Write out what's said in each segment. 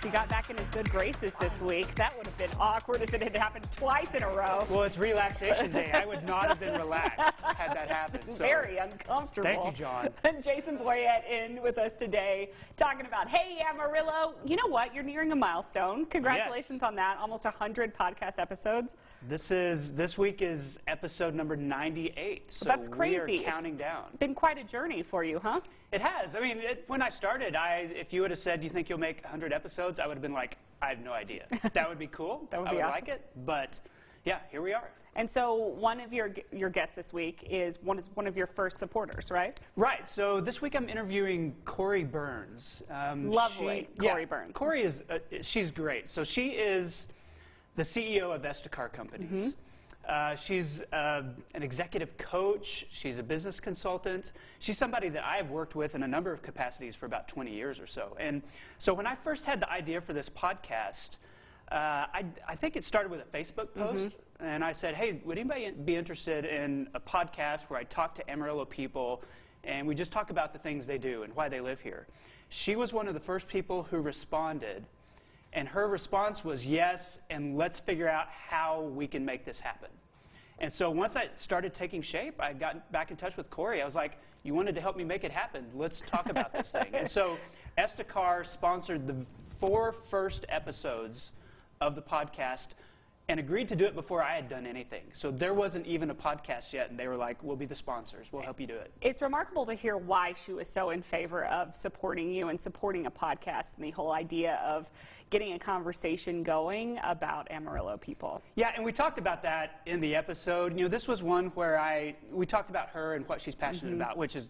He got back in his good graces this week. That would have been awkward if it had happened twice in a row. Well, it's relaxation day. I would not have been relaxed had that happened. So. Very uncomfortable. Thank you, John. Jason Boyett in with us today talking about, hey, Amarillo, you know what? You're nearing a milestone. Congratulations on that. Almost 100 podcast episodes. This week is episode number 98. So that's crazy. We are counting down. It's been quite a journey for you, huh? It has. I mean, when I started, if you would have said, you think you'll make 100 episodes, I would have been like, I have no idea. That would be cool. That would I be would awesome. like it. But yeah, here we are. And so one of your guests this week is one of your first supporters, right? Right. So this week I'm interviewing Corey Burns. Lovely, Corey Burns. Corey is she's great. So she is the CEO of Estacar Companies. Mm-hmm. She's an executive coach. She's a business consultant. She's somebody that I have worked with in a number of capacities for about 20 years or so. And so when I first had the idea for this podcast, I think it started with a Facebook post. Mm-hmm. And I said, hey, would anybody be interested in a podcast where I talk to Amarillo people and we just talk about the things they do and why they live here? She was one of the first people who responded. And her response was yes, and let's figure out how we can make this happen. And so once I started taking shape, I got back in touch with Corey. I was like, you wanted to help me make it happen. Let's talk about this thing. And so Estacar sponsored the 4 first episodes of the podcast and agreed to do it before I had done anything. So there wasn't even a podcast yet, and they were like, we'll be the sponsors. We'll help you do it. It's remarkable to hear why she was so in favor of supporting you and supporting a podcast and the whole idea of getting a conversation going about Amarillo people. Yeah, and we talked about that in the episode. You know, this was one where we talked about her and what she's passionate about, which is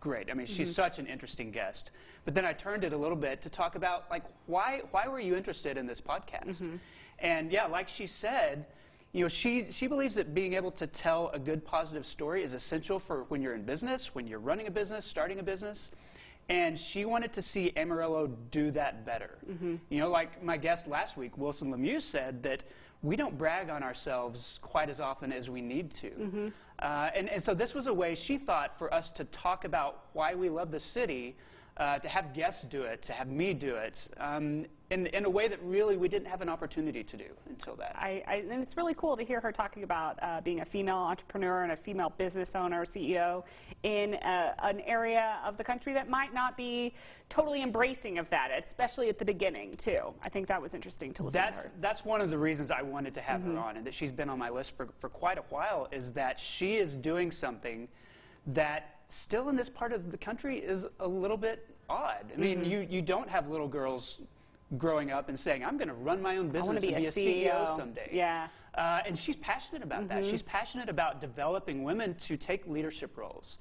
great. I mean, she's such an interesting guest. But then I turned it a little bit to talk about, like, why were you interested in this podcast? And yeah, like she said, you know, she believes that being able to tell a good, positive story is essential for when you're in business, when you're running a business, starting a business. And she wanted to see Amarillo do that better. You know, like my guest last week, Wilson Lemieux, said that we don't brag on ourselves quite as often as we need to. And so this was a way she thought for us to talk about why we love the city, to have guests do it, to have me do it, in a way that really we didn't have an opportunity to do until that. And it's really cool to hear her talking about being a female entrepreneur and a female business owner, CEO, in an area of the country that might not be totally embracing of that, especially at the beginning, too. I think that was interesting to listen to her. That's one of the reasons I wanted to have her on, and that she's been on my list for quite a while, is that she is doing something that still in this part of the country is a little bit odd. I mean, you don't have little girls growing up and saying, I'm going to run my own business and be a CEO someday. Yeah. And she's passionate about that. She's passionate about developing women to take leadership roles,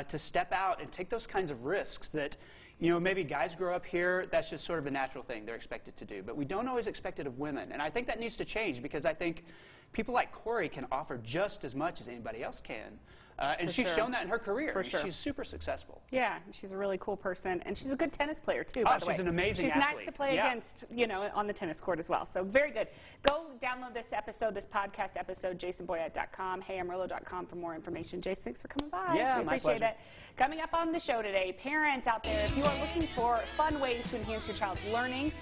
to step out and take those kinds of risks that, you know, maybe guys grow up here, that's just sort of a natural thing they're expected to do. But we don't always expect it of women. And I think that needs to change, because I think people like Corey can offer just as much as anybody else can. And she's shown that in her career. For sure. She's super successful. Yeah, she's a really cool person, and she's a good tennis player too. By the way, she's an amazing athlete. She's nice to play against, you know, on the tennis court as well. So very good. Go download this podcast episode, jasonboyett.com, heyamarillo.com for more information. Jason, thanks for coming by. Yeah, we appreciate it. Coming up on the show today, parents out there, if you are looking for fun ways to enhance your child's learning,